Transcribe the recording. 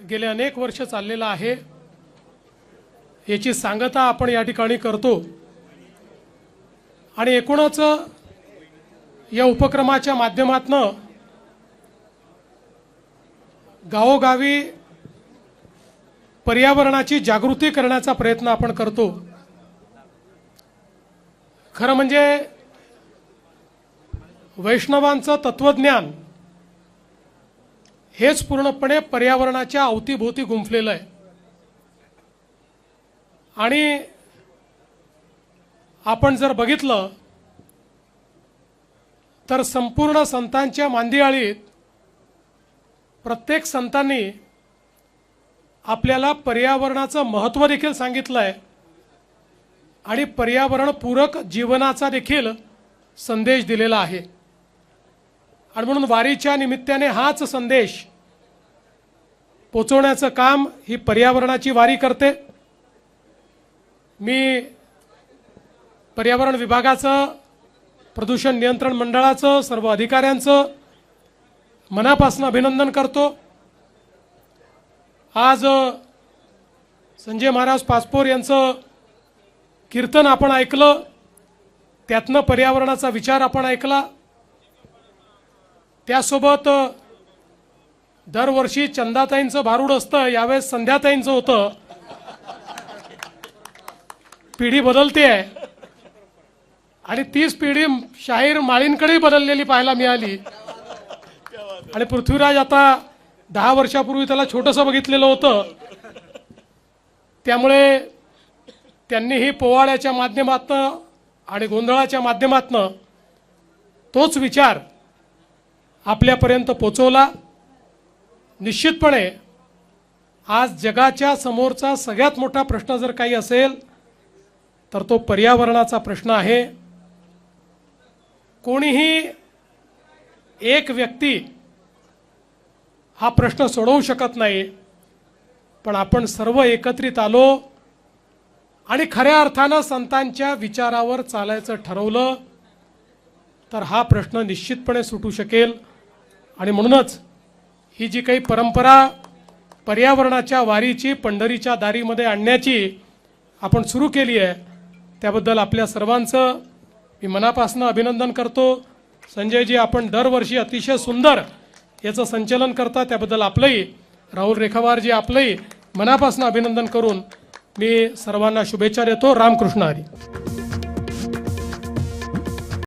गेले अनेक वर्ष चाललेला आहे, याची सांगता आपण या ठिकाणी करतो। आणि एकूणच या उपक्रमाच्या माध्यमातून गावोगावी पर्यावरणाची जागृती करण्याचा प्रयत्न आपण करतो। खरं म्हणजे वैष्णवांचं तत्वज्ञान हेच पूर्णपणे पर्यावरणाच्या अवतीभोवती गुंफलेलं आहे। आणि आपण जर बघितलं तर संपूर्ण संतांच्या मांदियाळीत प्रत्येक संतांनी आपल्याला पर्यावरणाचं महत्त्व देखील सांगितलं आहे आणि पर्यावरणपूरक जीवनाचा देखील संदेश दिलेला आहे। आणि म्हणून वारीच्या निमित्ताने हाच संदेश पोचवण्याचं काम ही पर्यावरणाची वारी करते। मी पर्यावरण विभागाचं, प्रदूषण नियंत्रण मंडळाचं, सर्व अधिकाऱ्यांचं मनापासून अभिनंदन करतो। आज संजय महाराज पाचपोर यांचं कीर्तन आपण ऐकलं, त्यातनं पर्यावरणाचा विचार आपण ऐकला। त्यासोबत दरवर्षी चंदाताईंचं भारूड असतं, यावेळेस संध्याताईंचं होतं। पिढी बदलते आहे आणि तीच पिढी शाहीर माळींकडे बदललेली पाहायला मिळाली। आणि पृथ्वीराज आता 10 वर्षापूर्वी त्याला छोटंसं बघितलेलं होतं, त्यामुळे त्यांनीही पोवाड्याच्या माध्यमातून आणि गोंधळाच्या माध्यमातून तोच विचार आपल्यापर्यंत पोचवला। निश्चितपणे आज जगाच्या समोरचा सगळ्यात मोठा प्रश्न जर काही असेल तर तो पर्यावरणाचा प्रश्न आहे। कोणीही एक व्यक्ती हा प्रश्न सोडवू शकत नाही, पण आपण सर्व एकत्रित आलो आणि खऱ्या अर्थानं संतांच्या विचारावर चालायचं ठरवलं तर हा प्रश्न निश्चितपणे सुटू शकेल। आणि म्हणूनच ही जी काही परंपरा पर्यावरणाच्या वारीची पंढरीच्या दारीमध्ये आणण्याची आपण सुरू केली आहे, त्याबद्दल आपल्या सर्वांचं मी मनापासून अभिनंदन करतो। संजयजी, आपण दरवर्षी अतिशय सुंदर याचं संचलन करता, त्याबद्दल आपलंही, राहुल रेखावारजी आपलंही मनापासून अभिनंदन करून मी सर्वांना शुभेच्छा देतो। रामकृष्ण हरी।